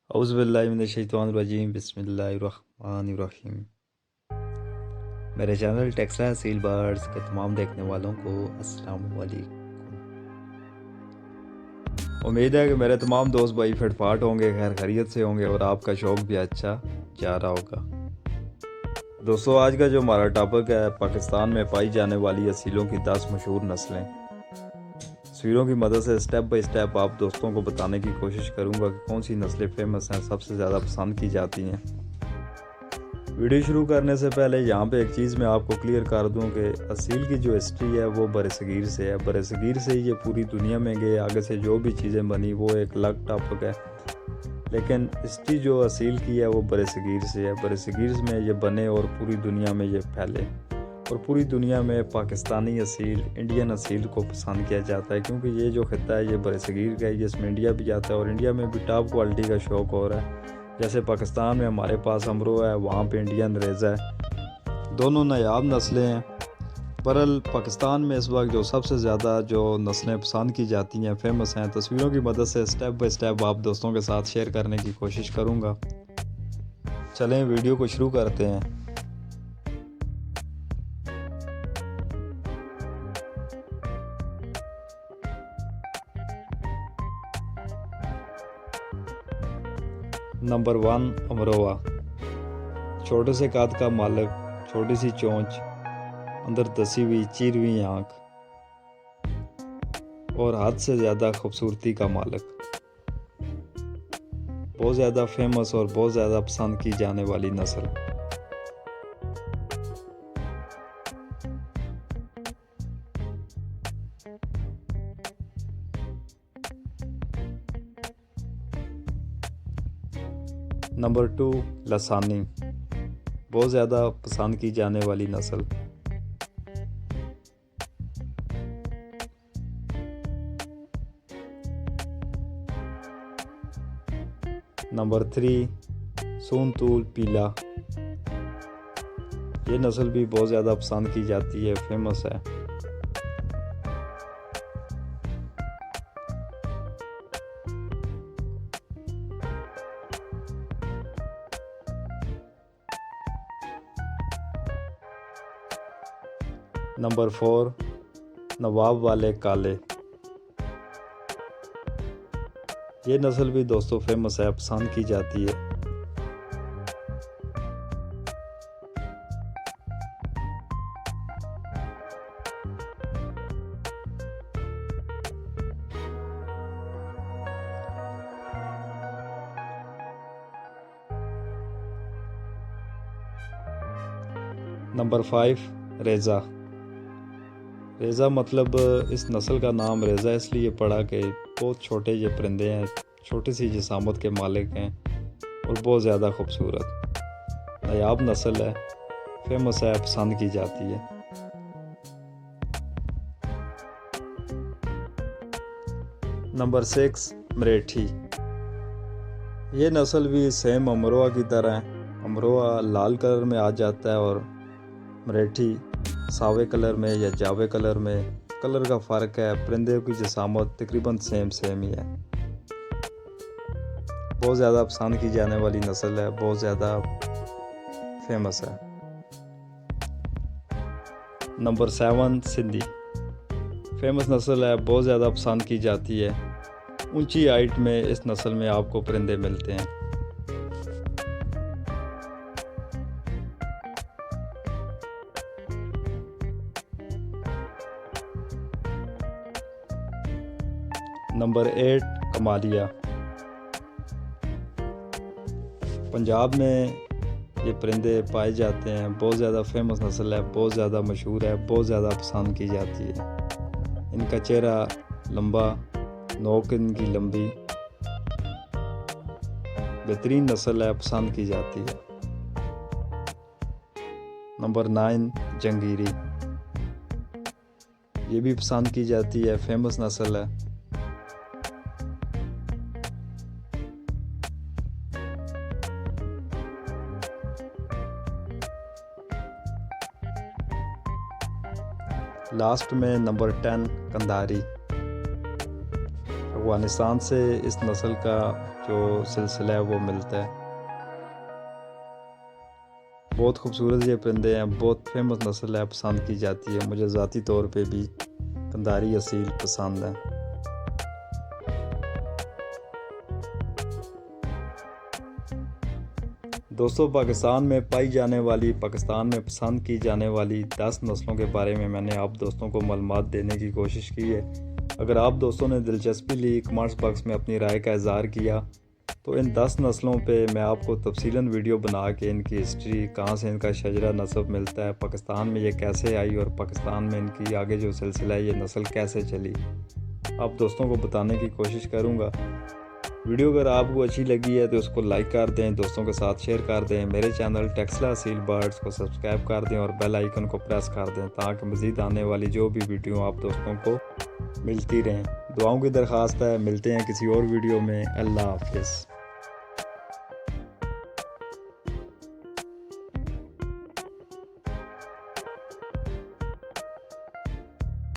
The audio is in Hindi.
औज़ुबिल्लाहिमिनश्शैतानिर्रजीम बिस्मिल्लाहिर्रहमानिर्रहीम। मेरे चैनल टेक्सा सील बर्ड्स के तमाम देखने वालों को अस्सलाम वालेकुम। उम्मीद है कि मेरे तमाम दोस्त भाई फिटफाट होंगे, खैर खैरियत से होंगे और आपका शौक़ भी अच्छा जा रहा होगा। दोस्तों, आज का जो हमारा टॉपिक है, पाकिस्तान में पाई जाने वाली असीलों की 10 मशहूर नस्लें। तस्वीरों की मदद से स्टेप बाय स्टेप आप दोस्तों को बताने की कोशिश करूंगा कि कौन सी नस्लें फेमस हैं, सबसे ज़्यादा पसंद की जाती हैं। वीडियो शुरू करने से पहले यहाँ पे एक चीज़ मैं आपको क्लियर कर दूँ कि असील की जो हिस्ट्री है वो बरसगीर से है। बरसगीर से ये पूरी दुनिया में गए, आगे से जो भी चीज़ें बनी वो एक अलग टॉपिक है, लेकिन हिस्ट्री जो असील की है वो बरसगीर से है। बरसगीर में ये बने और पूरी दुनिया में ये फैले, और पूरी दुनिया में पाकिस्तानी असील, इंडियन असील को पसंद किया जाता है, क्योंकि ये जो खिता है ये बरसगीर का है, जिसमें इंडिया भी जाता है और इंडिया में भी टॉप क्वालिटी का शौक़ हो रहा है। जैसे पाकिस्तान में हमारे पास अमरो है, वहाँ पे इंडियन रेज़ा है, दोनों नायाब नस्लें हैं। बहरहाल पाकिस्तान में इस वक्त जो सबसे ज़्यादा जो नस्लें पसंद की जाती हैं, फेमस हैं, तस्वीरों की मदद से स्टेप बाय स्टेप आप दोस्तों के साथ शेयर करने की कोशिश करूँगा। चलें वीडियो को शुरू करते हैं। नंबर 1, अमरोहा। छोटे से कद का मालिक, छोटी सी चोंच, अंदर दसी हुई चीरवीं आँख और हद से ज़्यादा खूबसूरती का मालिक। बहुत ज़्यादा फेमस और बहुत ज़्यादा पसंद की जाने वाली नस्ल। नंबर 2, लसानी। बहुत ज़्यादा पसंद की जाने वाली नस्ल। नंबर 3, सूनतूल पीला। ये नस्ल भी बहुत ज़्यादा पसंद की जाती है, फेमस है। नंबर 4, नवाब वाले काले। ये नस्ल भी दोस्तों फेमस है, पसंद की जाती है। Number 5, Reza. रेज़ा मतलब इस नस्ल का नाम रेज़ा इसलिए पड़ा कि बहुत छोटे ये परिंदे हैं, छोटी सी जिसामत के मालिक हैं और बहुत ज़्यादा खूबसूरत नायाब नस्ल है, फेमस है, पसंद की जाती है। नंबर 6, मरेठी। ये नस्ल भी सेम अमरोहा की तरह है। अमरोहा लाल कलर में आ जाता है और मरेठी सावे कलर में या जावे कलर में। कलर का फ़र्क है, परिंदे की जिसामत तकरीबन सेम ही है। बहुत ज़्यादा पसंद की जाने वाली नस्ल है, बहुत ज़्यादा फेमस है। नंबर 7, सिंधी। फेमस नस्ल है, बहुत ज़्यादा पसंद की जाती है। ऊंची हाइट में इस नस्ल में आपको परिंदे मिलते हैं। नंबर 8, कमालिया। पंजाब में ये परिंदे पाए जाते हैं, बहुत ज़्यादा फेमस नस्ल है, बहुत ज़्यादा मशहूर है, बहुत ज़्यादा पसंद की जाती है। इनका चेहरा लंबा, नोक इनकी लंबी, बेहतरीन नस्ल है, पसंद की जाती है। नंबर 9, जंगीरी। ये भी पसंद की जाती है, फेमस नस्ल है। लास्ट में नंबर 10, कंधारी। अफ़गानिस्तान से इस नस्ल का जो सिलसिला है वो मिलता है। बहुत खूबसूरत ये परिंदे हैं, बहुत फेमस नस्ल है, पसंद की जाती है। मुझे ज़ाती तौर पे भी कंधारी असील पसंद है। दोस्तों, पाकिस्तान में पाई जाने वाली, पाकिस्तान में पसंद की जाने वाली 10 नस्लों के बारे में मैंने आप दोस्तों को मालूमात देने की कोशिश की है। अगर आप दोस्तों ने दिलचस्पी ली, कमेंट्स बॉक्स में अपनी राय का इज़हार किया, तो इन 10 नस्लों पे मैं आपको तफसीलन वीडियो बना के इनकी हिस्ट्री, कहाँ से इनका शजरा नस्ब मिलता है, पाकिस्तान में ये कैसे आई और पाकिस्तान में इनकी आगे जो सिलसिला है, ये नस्ल कैसे चली, आप दोस्तों को बताने की कोशिश करूँगा। वीडियो अगर आपको अच्छी लगी है तो उसको लाइक कर दें, दोस्तों के साथ शेयर कर दें। मेरे चैनल टेक्सला असील बर्ड्स को सब्सक्राइब कर दें और बेल आइकन को प्रेस कर दें, ताकि मज़ीद आने वाली जो भी वीडियो आप दोस्तों को मिलती रहें। दुआओं की दरख्वास्त है। मिलते हैं किसी और वीडियो में। अल्लाह हाफ़िज़।